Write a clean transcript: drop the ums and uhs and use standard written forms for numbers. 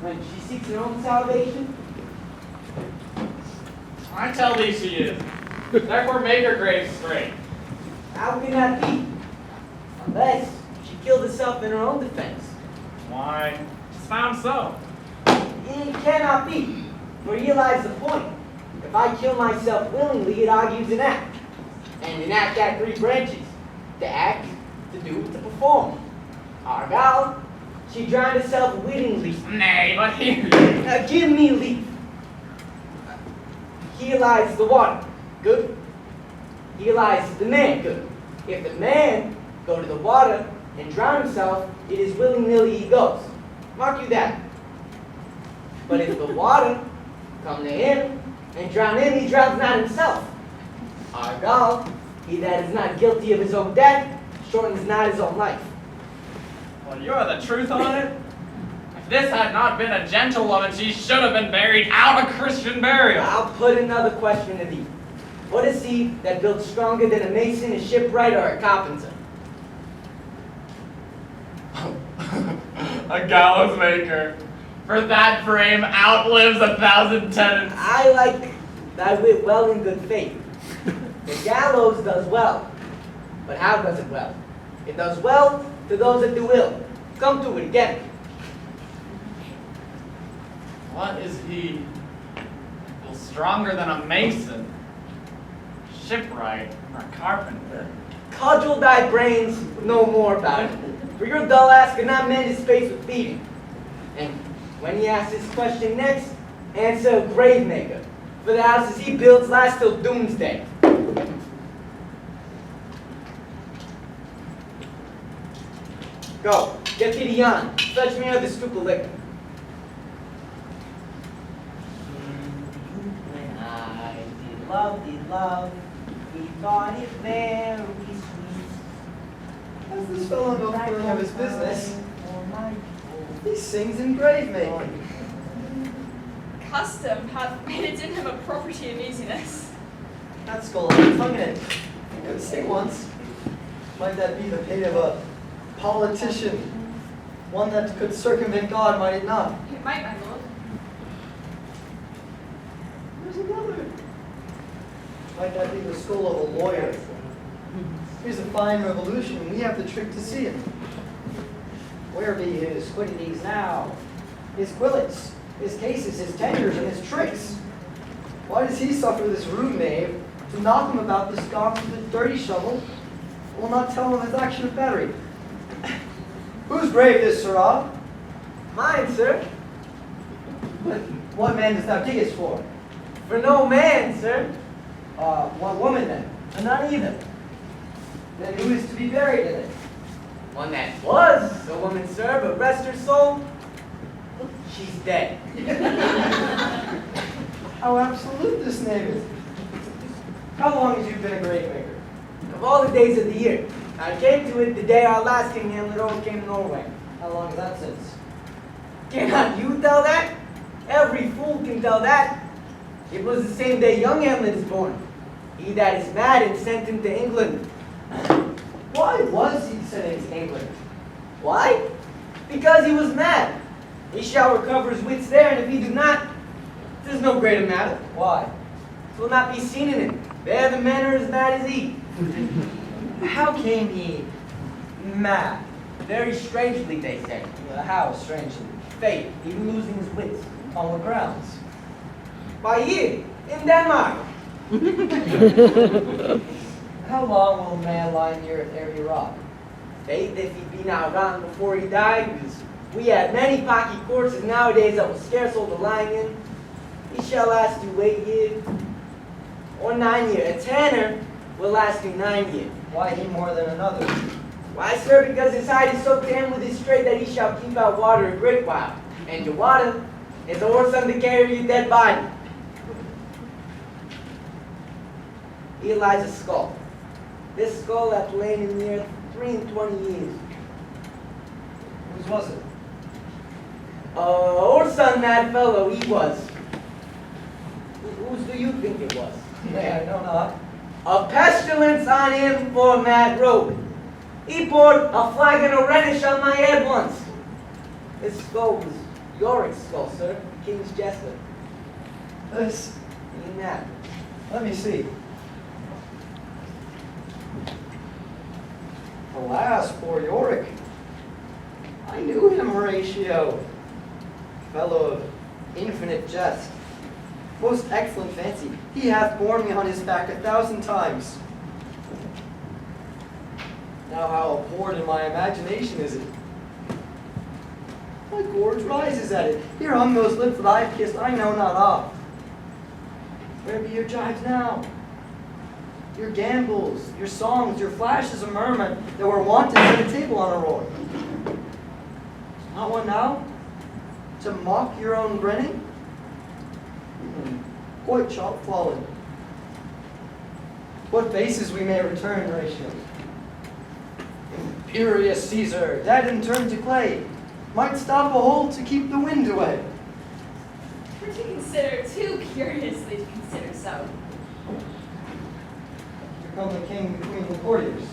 when she seeks her own salvation? I tell thee she is. Therefore make her grave straight. How can that be? Unless she killed herself in her own defense. Why, 'tis found so. It cannot be, for here lies the point. If I kill myself willingly, it argues an act. And an act had three branches: to act, to do, to perform. Argal, she drowned herself wittingly. Nay, but here. Now give me leave. Here lies the water. Good. Here lies the man. Good. If the man go to the water and drown himself, it is willy-nilly he goes. Mark you that. But if the water come to him and drown him, he drowns not himself. Argal, he that is not guilty of his own death, shortens not his own life. Well, you're the truth on it. If this had not been a gentlewoman, she should have been buried out of Christian burial. I'll put another question to thee. What is he that builds stronger than a mason, a shipwright, or a carpenter? A gallows maker. For that frame outlives 1,000 tenants. I like thy wit well in good faith. The gallows does well. But how does it well? It does well to those that do ill. Come to it again. What is he? Well, stronger than a mason, shipwright, or a carpenter. Cudgel thy brains no more about it. For your dull ass could not mend his face with feeding. And when he asks his question next, answer a grave maker. For the houses he builds last till doomsday. Go, get thee to yon. Fetch me another scoop of liquor. When I did love, we thought it very sweet. As this fellow no feeling of his business, he sings in grave making. Custom hath made it in him a property of easiness. That skull had a tongue in it. You could say once. Might that be the pate of a politician? One that could circumvent God, might it not? It might, my lord. There's another. Might that be the skull of a lawyer? Here's a fine revolution. We have the trick to see it. Where be his quiddities now? His quillets, his cases, his tenures, and his tricks? Why does he suffer this rude knave to knock him about the sconce with a dirty shovel? Will not tell him his action of battery. Whose grave this, sirrah? Mine, sir. But what man does thou dig it for? For no man, sir. What woman then? None either. Then who is to be buried in it? One that was a woman, sir, but rest her soul, she's dead. How absolute this name is. How long has you been a grave maker? Of all the days of the year, I came to it the day our last King Hamlet overcame Norway. How long is that since? Cannot you tell that? Every fool can tell that. It was the same day young Hamlet is born. He that is mad and sent him to England. Why was he sent into England? Why? Because he was mad. He shall recover his wits there, and if he do not, there's no greater matter. Why? It will not be seen in him. There the men are as mad as he. How came he mad? Very strangely, they say. How strangely? Fate, even losing his wits. On what grounds? By here, in Denmark. How long will a man lie near it ere he rot? Faith, if he be not rotten before he die, because we have many pocky corpses nowadays that will scarce hold a lying in. He shall last you 8 years, or 9 years. A tanner will last you 9 years. Why he more than another? Why, sir, because his hide is so tanned with his trade that he shall keep out water a great while. And your water is a horse under carry your dead body. Here lies a skull. This skull hath lain in the earth 23 years. Whose was it? Or son, that fellow, he was. Whose do you think it was? Nay, I know not. A pestilence on him for mad robe. He poured a flagon of Rhenish on my head once. His skull was Yorick's skull, sir, the king's jester. This, Mean that. let me see. Alas, poor Yorick. I knew him, Horatio. Fellow of infinite jest. Most excellent fancy. He hath borne me on his back 1,000 times. Now how abhorred in my imagination is it? My gorge rises at it. Here hung those lips that I have kissed, I know not of. Where be your jibes now? Your gambols, your songs, your flashes of merriment that were wont to set a table on a roar. Not one now? To mock your own grinning? Quite chop-fallen. What faces we may return, Horatio? Imperious Caesar, dead and turned to clay, might stop a hole to keep the wind away. We're to consider too curiously to consider so. Here come the king, the queen, the courtiers.